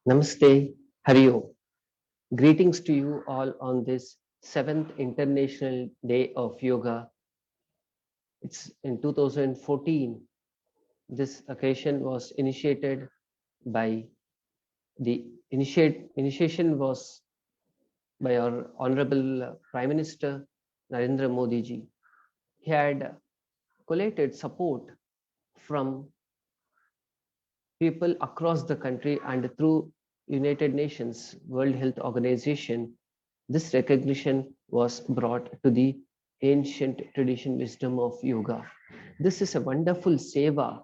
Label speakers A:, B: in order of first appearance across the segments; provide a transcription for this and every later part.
A: Namaste, Hari Om. Greetings to you all on this 7th International Day of Yoga. It's in 2014. This occasion was initiated by initiation was by our Honorable Prime Minister Narendra Modi ji. He had collated support from people across the country and through United Nations World Health Organization. This recognition was brought to the ancient tradition wisdom of yoga. This is a wonderful seva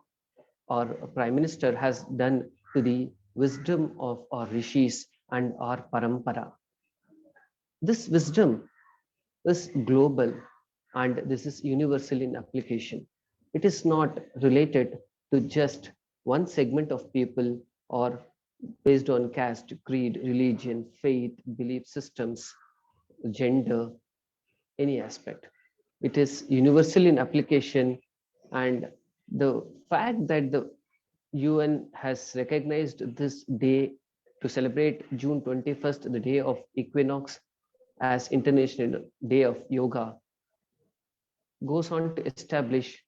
A: our Prime Minister has done to the wisdom of our rishis and our parampara. This wisdom is global and this is universal in application. It is not related to just one segment of people or based on caste, creed, religion, faith, belief systems, gender, any aspect. It is universal in application, and the fact that the UN has recognized this day to celebrate June 21st, the day of equinox, as International Day of Yoga, goes on to establish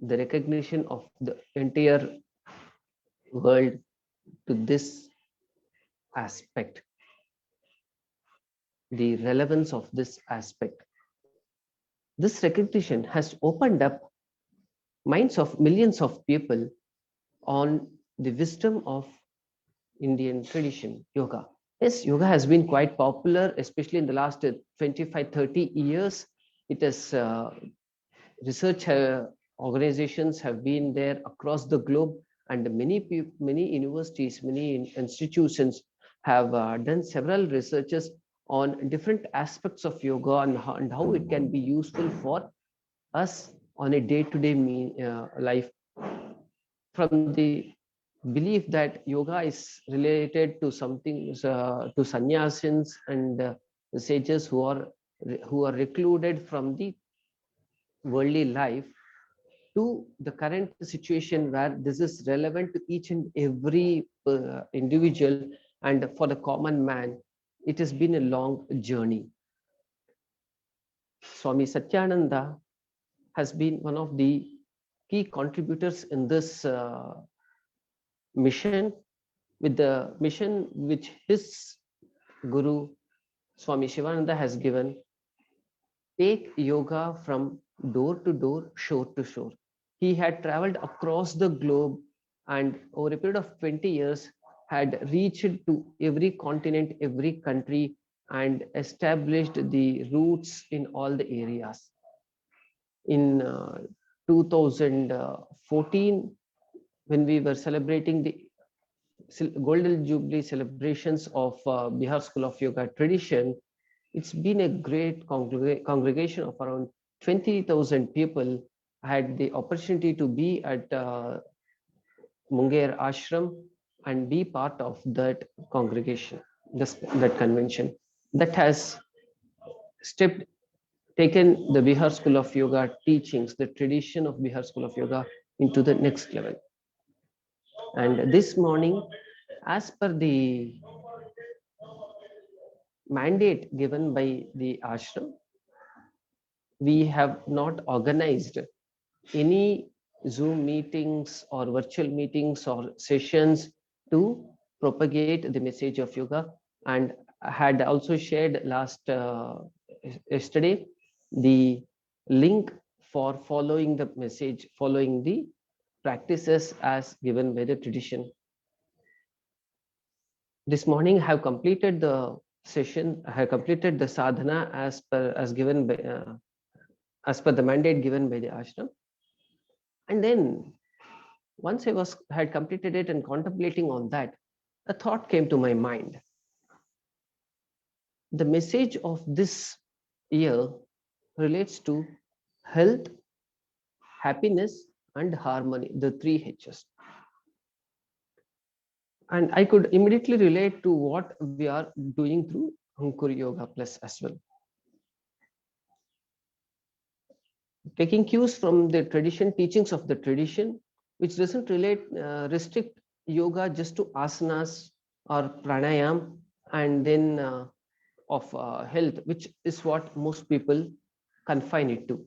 A: the recognition of the entire world to this aspect, the relevance of this aspect. This recognition has opened up minds of millions of people on the wisdom of Indian tradition, yoga. Yes, yoga has been quite popular, especially in the last 25, 30 years. It has research organizations have been there across the globe, and many universities, many institutions have done several researches on different aspects of yoga and how it can be useful for us on a day-to-day life, from the belief that yoga is related to something to sannyasins and the sages who are recluded from the worldly life, to the current situation where this is relevant to each and every individual, and for the common man it has been a long journey. Swami Satyananda has been one of the key contributors in this mission, with the mission which his guru Swami Shivananda has given: take yoga from door to door, shore to shore. He had traveled across the globe and over a period of 20 years had reached to every continent, every country, and established the roots in all the areas. In 2014, when we were celebrating the Golden Jubilee celebrations of Bihar School of Yoga tradition, it's been a great congregation of around 20,000 people. I had the opportunity to be at Munger Ashram and be part of that congregation, that convention that has stepped taken the Bihar School of Yoga teachings, the tradition of Bihar School of Yoga, into the next level. And this morning, as per the mandate given by the ashram, we have not organized any Zoom meetings or virtual meetings or sessions to propagate the message of yoga, and had also shared last yesterday the link for following the message, following the practices as given by the tradition. This morning I have completed the session, I have completed the sadhana as given by as per the mandate given by the ashram. And then once I had completed it and contemplating on that, a thought came to my mind. The message of this year relates to health, happiness, and harmony, the three H's. And I could immediately relate to what we are doing through Ankur YogaPLUS as well. Taking cues from the tradition, teachings of the tradition, which doesn't restrict yoga just to asanas or pranayam, and then of health, which is what most people confine it to.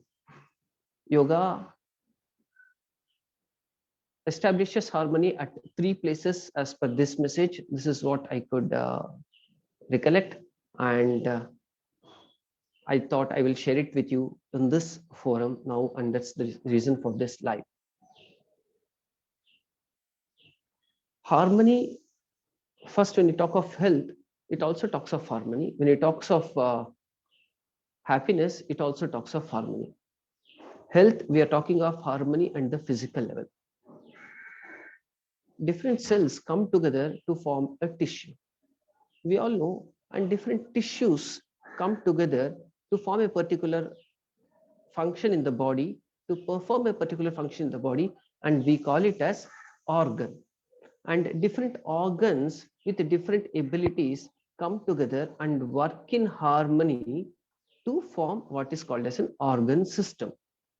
A: Yoga establishes harmony at three places as per this message. This is what I could recollect, and I thought I will share it with you in this forum now, and that's the reason for this live. Harmony, first, when you talk of health, it also talks of harmony. When it talks of happiness, it also talks of harmony. Health, we are talking of harmony at the physical level. Different cells come together to form a tissue. We all know, and different tissues come together to form a particular function in the body, to perform a particular function in the body, and we call it as organ. And different organs with different abilities come together and work in harmony to form what is called as an organ system.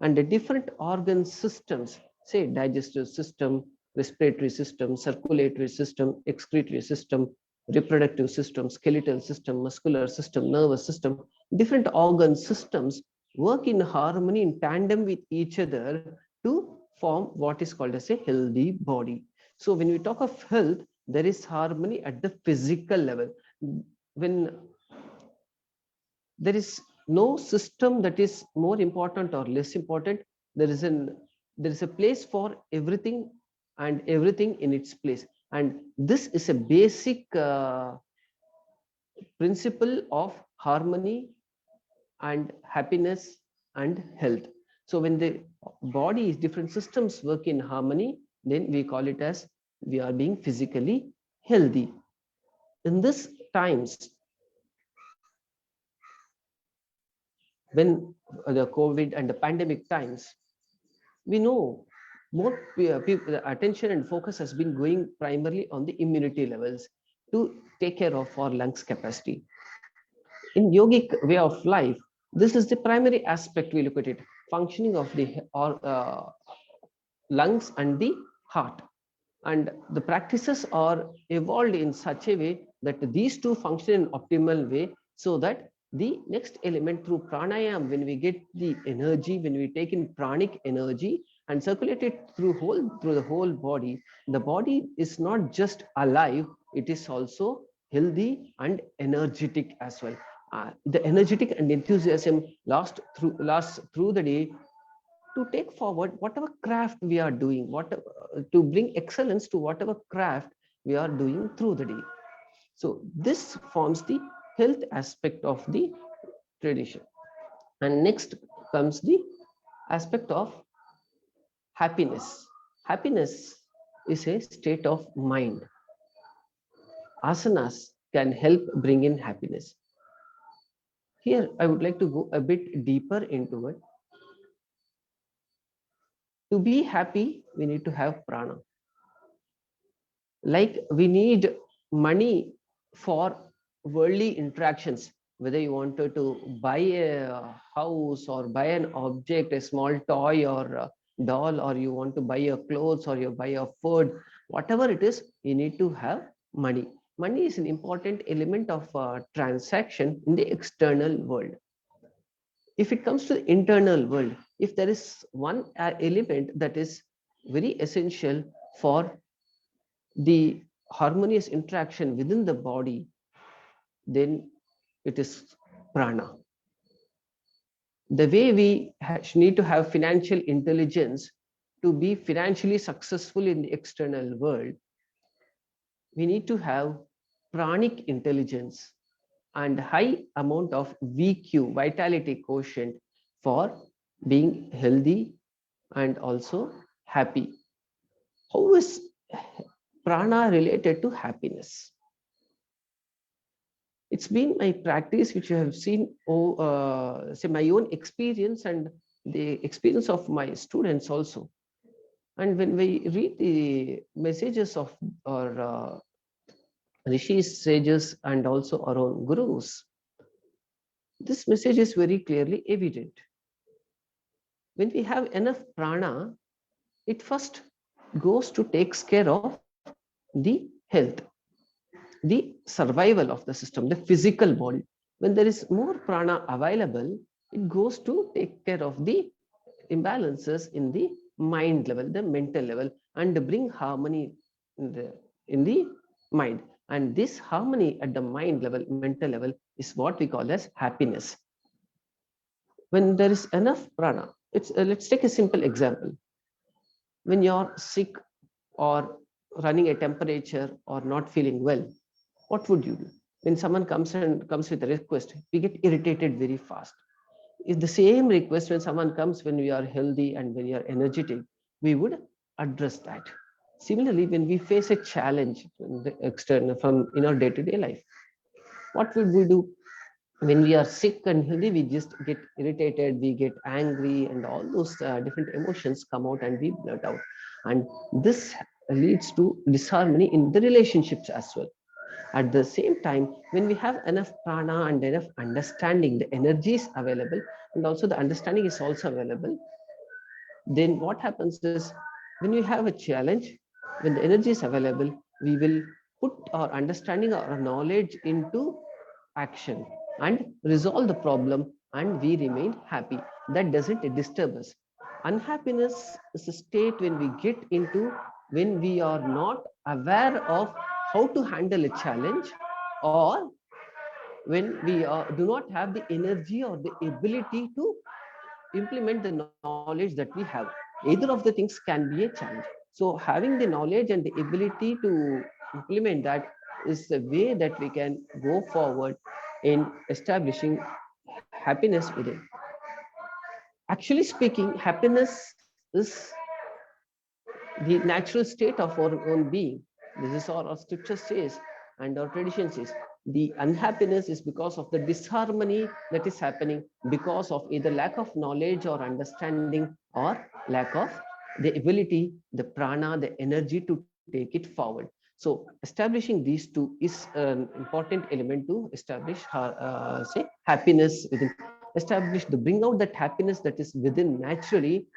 A: And the different organ systems, say digestive system, respiratory system, circulatory system, excretory system, reproductive system, skeletal system, muscular system, nervous system, different organ systems work in harmony, in tandem with each other to form what is called as a healthy body. So when we talk of health, there is harmony at the physical level. When there is no system that is more important or less important, there is a place for everything, and everything in its place. And this is a basic principle of harmony and happiness and health. So when the body, different systems work in harmony, then we call it as we are being physically healthy. In this times, when the COVID and the pandemic times, we know more people, the attention and focus has been going primarily on the immunity levels to take care of our lungs capacity. In yogic way of life, this is the primary aspect we look at it, functioning of the lungs and the heart. And the practices are evolved in such a way that these two function in optimal way, so that the next element through pranayam, when we get the energy, when we take in pranic energy and circulate it through the whole body, the body is not just alive, it is also healthy and energetic as well. The energetic and enthusiasm lasts through the day to take forward whatever craft we are doing, to bring excellence to whatever craft we are doing through the day. So this forms the health aspect of the tradition. And next comes the aspect of happiness. Happiness is a state of mind. Asanas can help bring in happiness. Here, I would like to go a bit deeper into it. To be happy, we need to have prana. Like we need money for worldly interactions, whether you wanted to buy a house or buy an object, a small toy or a doll, or you want to buy your clothes or you buy your food, whatever it is, you need to have money. Money is an important element of transaction in the external world. If it comes to the internal world, if there is one element that is very essential for the harmonious interaction within the body, then it is prana. The way we need to have financial intelligence to be financially successful in the external world, we need to have pranic intelligence and high amount of VQ, vitality quotient, for being healthy and also happy. How is prana related to happiness? It's been my practice, which you have seen, say my own experience and the experience of my students also. And when we read the messages of our rishis, sages, and also our own gurus, this message is very clearly evident. When we have enough prana, it first goes to takes care of the health. the survival of the system, the physical body. When there is more prana available, it goes to take care of the imbalances in the mind level, the mental level, and bring harmony in the mind. And this harmony at the mind level, mental level, is what we call as happiness. When there is enough prana, let's take a simple example. When you're sick or running a temperature or not feeling well, what would you do? When someone comes with a request, we get irritated very fast. Is the same request when someone comes when we are healthy and when we are energetic, we would address that. Similarly, when we face a challenge from the external, from in our day-to-day life, what would we do? When we are sick and healthy, we just get irritated, we get angry, and all those different emotions come out and we blurt out. And this leads to disharmony in the relationships as well. At the same time, when we have enough prana and enough understanding, the energy is available, and also the understanding is also available, then what happens is, when we have a challenge, when the energy is available, we will put our understanding or our knowledge into action and resolve the problem, and we remain happy. That doesn't disturb us. Unhappiness is a state when we get into, when we are not aware of how to handle a challenge, or when we do not have the energy or the ability to implement the knowledge that we have. Either of the things can be a challenge. So having the knowledge and the ability to implement that is the way that we can go forward in establishing happiness within. Actually speaking, happiness is the natural state of our own being. This is what our scripture says and our tradition says. The unhappiness is because of the disharmony that is happening, because of either lack of knowledge or understanding, or lack of the ability, the prana, the energy to take it forward. So establishing these two is an important element to establish say happiness within, establish the bring out that happiness that is within naturally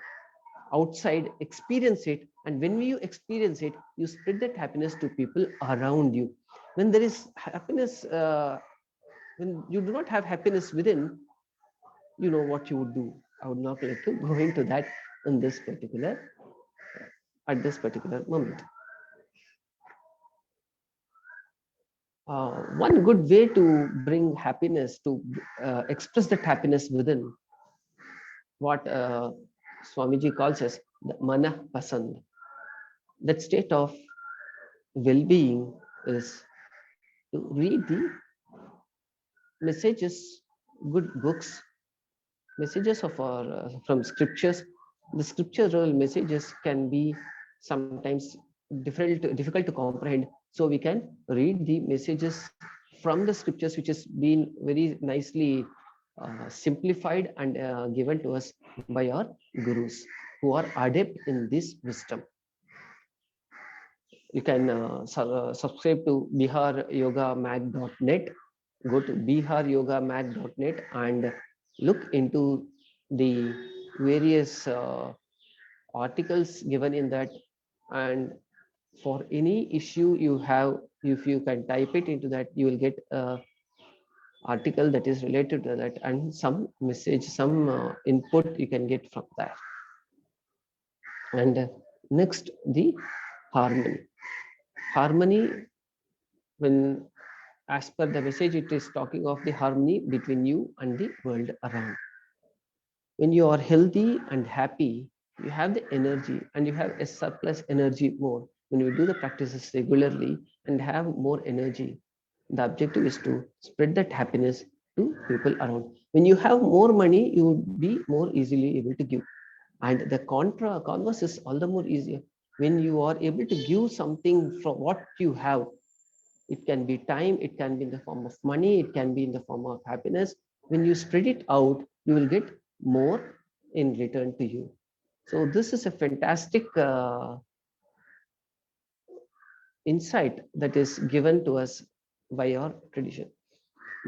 A: outside, experience it, and when you experience it, you spread that happiness to people around you. When there is happiness, when you do not have happiness within, you know what you would do. I would not like to go into that in this particular, at this particular moment. One good way to bring happiness, to express that happiness within, what Swamiji calls as the mana pasand, that state of well-being, is to read the messages, good books, messages of our from scriptures. The scriptural messages can be sometimes difficult to comprehend. So we can read the messages from the scriptures, which has been very nicely simplified and given to us by our gurus who are adept in this wisdom. You can subscribe to biharyogamag.net. Go to biharyogamag.net and look into the various articles given in that. And for any issue you have, if you can type it into that, you will get a article that is related to that, and some message, some input you can get from that. And next, the harmony. Harmony, when as per the message, it is talking of the harmony between you and the world around. When you are healthy and happy, you have the energy, and you have a surplus energy more. When you do the practices regularly and have more energy, the objective is to spread that happiness to people around. When you have more money, you would be more easily able to give. And the converse is all the more easier. When you are able to give something from what you have, it can be time, it can be in the form of money, it can be in the form of happiness. When you spread it out, you will get more in return to you. So this is a fantastic insight that is given to us by our tradition.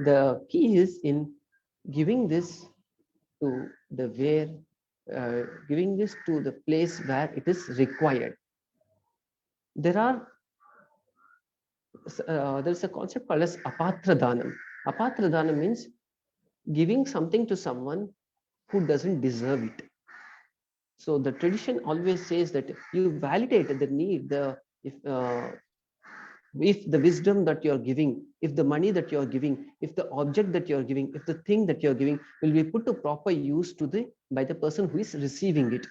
A: The key is in giving this to the where, giving this to the place where it is required. There are there's a concept called as apatradhanam. Apatradhanam means giving something to someone who doesn't deserve it. So the tradition always says that you validate the need, the if the wisdom that you're giving, if the money that you're giving, if the object that you're giving, if the thing that you're giving will be put to proper use to the by the person who is receiving it.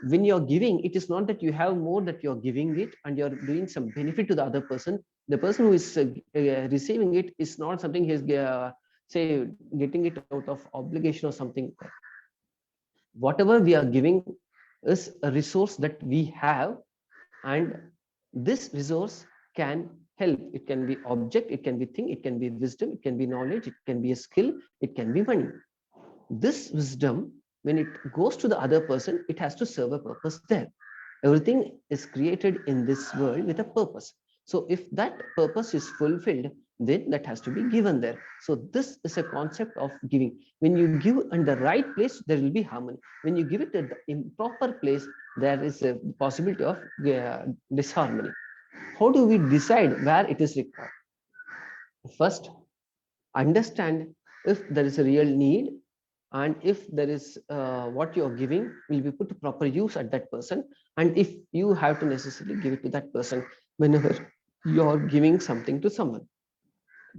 A: When you're giving, it is not that you have more that you're giving it and you're doing some benefit to the other person. The person who is receiving it is not something he's say getting it out of obligation or something. Whatever we are giving is a resource that we have, and this resource can help. It can be object, it can be thing, it can be wisdom, it can be knowledge, it can be a skill, it can be money. This wisdom, when it goes to the other person, it has to serve a purpose there. Everything is created in this world with a purpose. So if that purpose is fulfilled, then that has to be given there. So this is a concept of giving. When you give in the right place, there will be harmony. When you give it at the improper place, there is a possibility of disharmony. How do we decide where it is required? First, understand if there is a real need, and if there is what you're giving will be put to proper use at that person, and if you have to necessarily give it to that person whenever you're giving something to someone.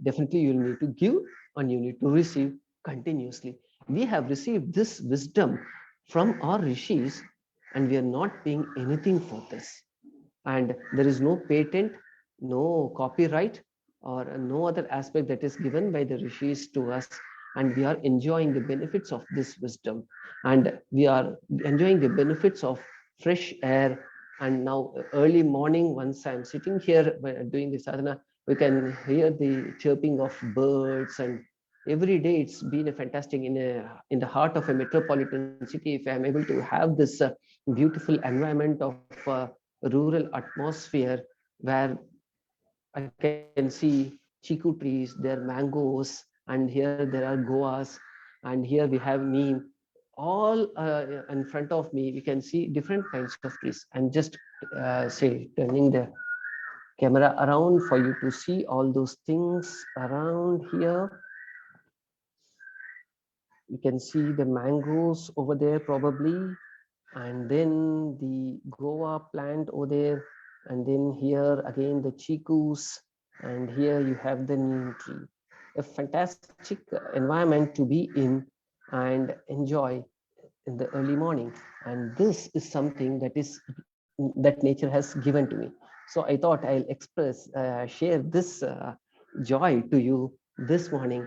A: Definitely you'll need to give and you need to receive continuously. We have received this wisdom from our rishis, and we are not paying anything for this, and there is no patent, no copyright, or no other aspect that is given by the rishis to us, and we are enjoying the benefits of this wisdom, and we are enjoying the benefits of fresh air. And now early morning, once I'm sitting here doing the sadhana, we can hear the chirping of birds, and every day it's been a fantastic in the heart of a metropolitan city. If I'm able to have this beautiful environment of rural atmosphere, where I can see chiku trees, there are mangoes, and here there are goas, and here we have neem. All in front of me, we can see different kinds of trees. And just say turning the camera around for you to see all those things around here. You can see the mangoes over there probably, and then the guava plant over there, and then here again the chikus, and here you have the neem tree. A fantastic environment to be in and enjoy in the early morning. And this is something that nature has given to me. So I thought I'll share this joy to you this morning,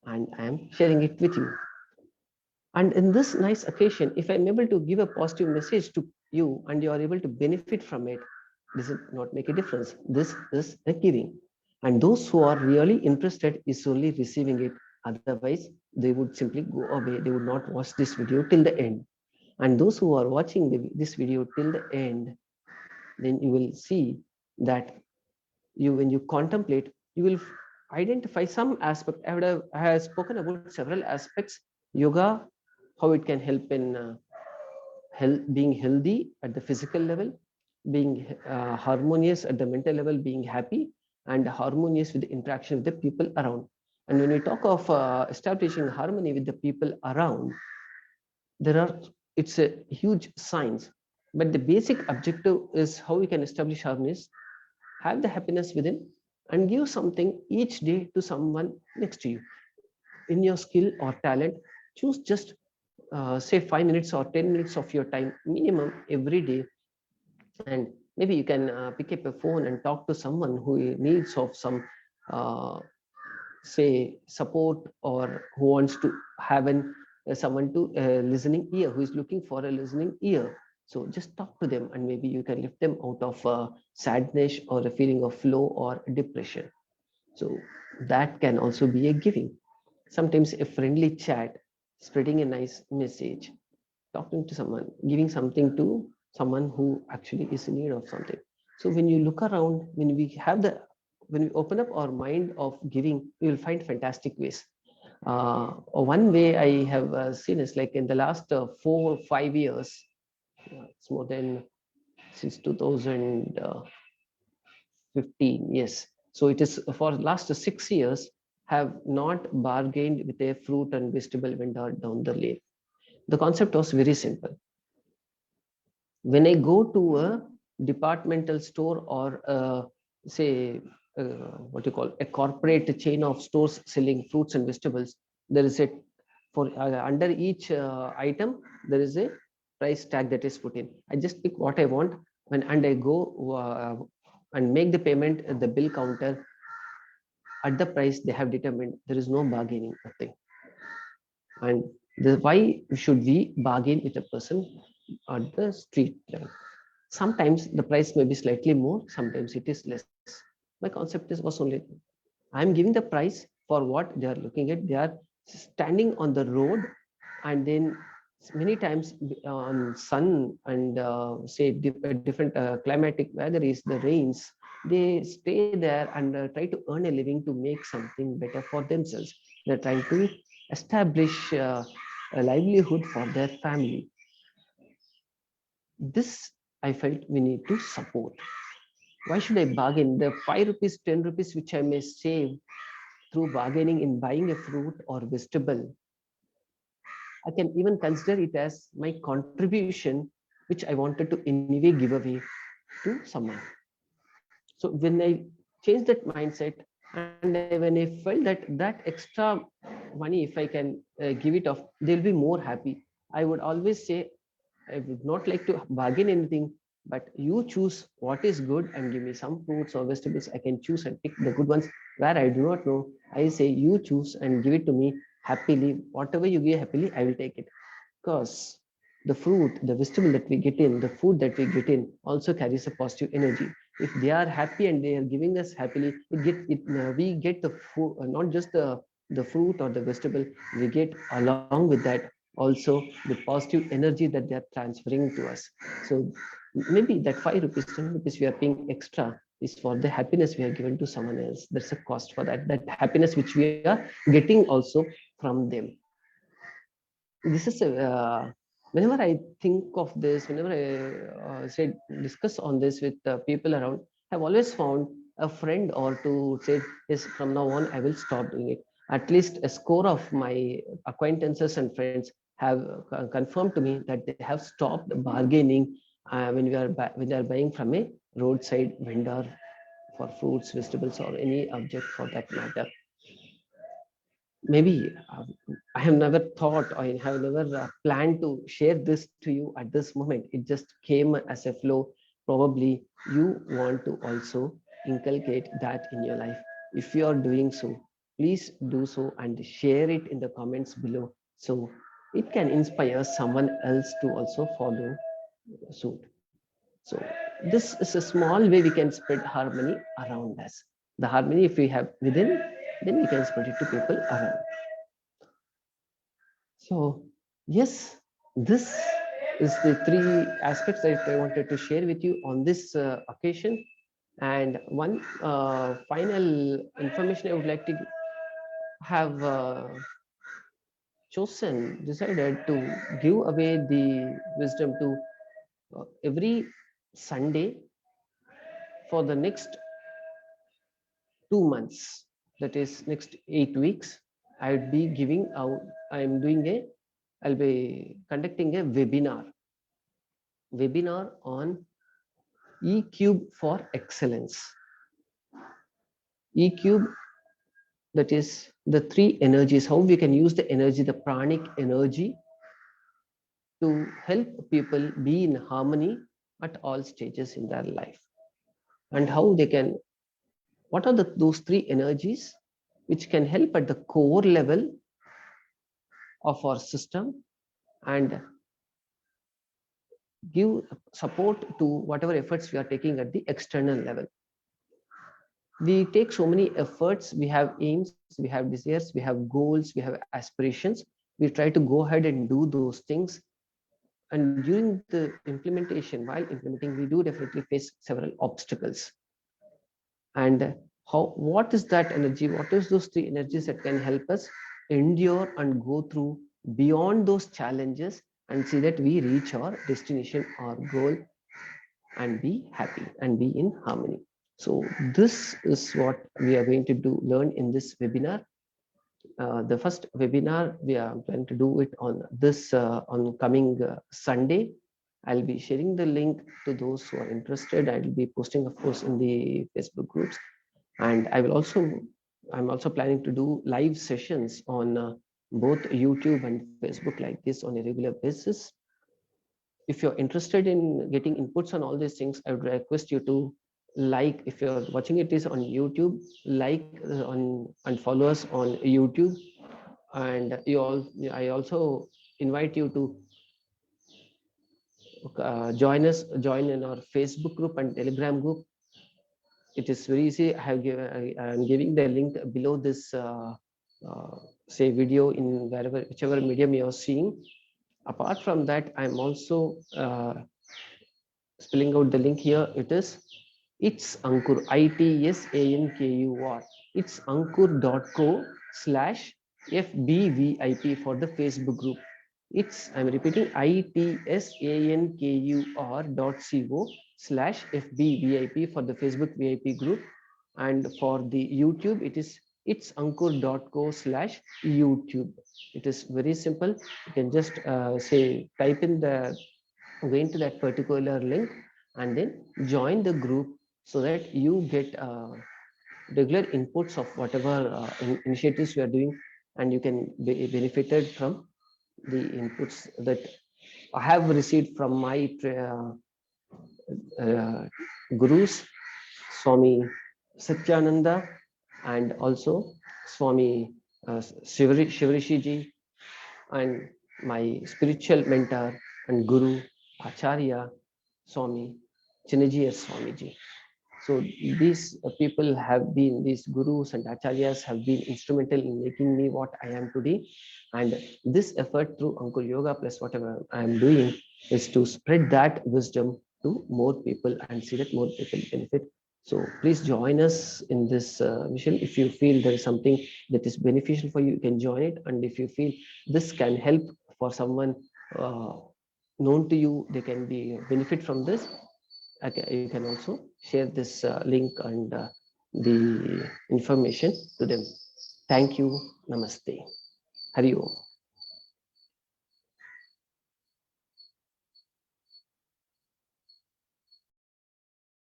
A: and I'm sharing it with you. And in this nice occasion, if I'm able to give a positive message to you and you are able to benefit from it, does it not make a difference? This is a giving. And those who are really interested is only receiving it. Otherwise, they would simply go away. They would not watch this video till the end. And those who are watching this video till the end, then you will see that when you contemplate, you will identify some aspect. I have spoken about several aspects. Yoga, how it can help in being healthy at the physical level, being harmonious at the mental level, being happy and harmonious with the interaction with the people around. And when we talk of establishing harmony with the people around, there are it's a huge science, but the basic objective is how we can establish harmonies, have the happiness within, and give something each day to someone next to you. In your skill or talent, choose just say 5 minutes or 10 minutes of your time minimum every day, and maybe you can pick up a phone and talk to someone who needs of some uh, say support, or who wants to have someone to listening ear, who is looking for a listening ear. So just talk to them, and maybe you can lift them out of sadness or a feeling of flow or depression. So that can also be a giving. Sometimes a friendly chat, spreading a nice message, talking to someone, giving something to someone who actually is in need of something. So when you look around, when we open up our mind of giving, we will find fantastic ways. One way I have seen is like in the last 4 or 5 years, it's more than since 2000. 15, yes. So it is for last 6 years have not bargained with a fruit and vegetable vendor down the lane. The concept was very simple. When I go to a departmental store or say what you call a corporate chain of stores selling fruits and vegetables, there is a for under each item there is a price tag that is put in. I just pick what I want and I go and make the payment at the bill counter at the price they have determined. There is no bargaining, nothing. And why should we bargain with a person at the street level? Sometimes the price may be slightly more, sometimes it is less. My concept was only I'm giving the price for what they are looking at. They are standing on the road, and then many times on sun and say different climatic weather is the rains. They stay there and try to earn a living to make something better for themselves. They're trying to establish a livelihood for their family. This I felt we need to support. Why should I bargain? The 5 rupees, 10 rupees which I may save through bargaining in buying a fruit or vegetable, I can even consider it as my contribution, which I wanted to anyway give away to someone. So when I changed that mindset, and when I felt that extra money, if I can give it off, they'll be more happy. I would always say I would not like to bargain anything, but you choose what is good and give me some fruits or vegetables. I can choose and pick the good ones. Where I do not know, I say you choose and give it to me happily. Whatever you give happily, I will take it. Because the fruit, the vegetable that we get in, the food that we get in also carries a positive energy. If they are happy and they are giving us happily, we get the food, not just the fruit or the vegetable, we get along with that also the positive energy that they are transferring to us. So maybe that 5 rupees, 10 rupees we are paying extra is for the happiness we are given to someone else. There's a cost for that happiness which we are getting also from them. This is a whenever I think of this, whenever I say discuss on this with people around, I've always found a friend or to say, yes, from now on I will stop doing it. At least a score of my acquaintances and friends have confirmed to me that they have stopped bargaining when they are buying from a roadside vendor for fruits, vegetables, or any object for that matter. Maybe I have never thought or I have never planned to share this to you at this moment. It just came as a flow. Probably you want to also inculcate that in your life. If you are doing so, please do so and share it in the comments below so it can inspire someone else to also follow suit. So this is a small way we can spread harmony around us. The harmony, if we have within, then we can spread it to people around. So, yes, this is the three aspects that I wanted to share with you on this occasion. And one final information I would like to have decided to give away the wisdom to every Sunday for the next 2 months. That is next 8 weeks. I would be giving out. I'll be conducting a webinar on E cube for excellence. E cube, that is the three energies, how we can use the energy, the pranic energy, to help people be in harmony at all stages in their life. And how they can, what are those three energies which can help at the core level of our system and give support to whatever efforts we are taking at the external level. We take so many efforts, we have aims, we have desires, we have goals, we have aspirations. We try to go ahead and do those things, and during the implementation, while implementing, we do definitely face several obstacles. And what is that energy, what is those three energies that can help us endure and go through beyond those challenges and see that we reach our destination, our goal, and be happy and be in harmony. So this is what we are going to learn in this webinar. The first webinar we are planning to do it on this on coming Sunday. I'll be sharing the link to those who are interested. I'll be posting, of course, in the Facebook groups, and I'm also planning to do live sessions on both YouTube and Facebook like this on a regular basis. If you're interested in getting inputs on all these things, I would request you to like, if you're watching it is on YouTube, like on and follow us on YouTube. And I also invite you to join in our Facebook group and Telegram group. It is very easy. I'm giving the link below this uh, say video in whichever medium you are seeing. Apart from that, I'm also spelling out the link here. It is it's Ankur, ITSANKUR. It's ankur.co/FBVIP for the Facebook group. I'm repeating, ITSANKUR.co/FBVIP for the Facebook VIP group. And for the YouTube, it's ankur.co/YouTube. It is very simple. You can just say, type in go into that particular link and then join the group, so that you get regular inputs of whatever initiatives we are doing, and you can be benefited from the inputs that I have received from my gurus, Swami Satyananda, and also Swami Shivrishi ji, and my spiritual mentor and guru, Acharya Swami Chinajiyar Swamiji. So these people have been, these gurus and acharyas have been instrumental in making me what I am today. And this effort through Ankur Yoga Plus, whatever I am doing, is to spread that wisdom to more people and see that more people benefit. So please join us in this mission. If you feel there is something that is beneficial for you, you can join it. And if you feel this can help for someone known to you, they can be benefit from this. Okay, you can also share this link and the information to them. Thank you. Namaste. Hari Om.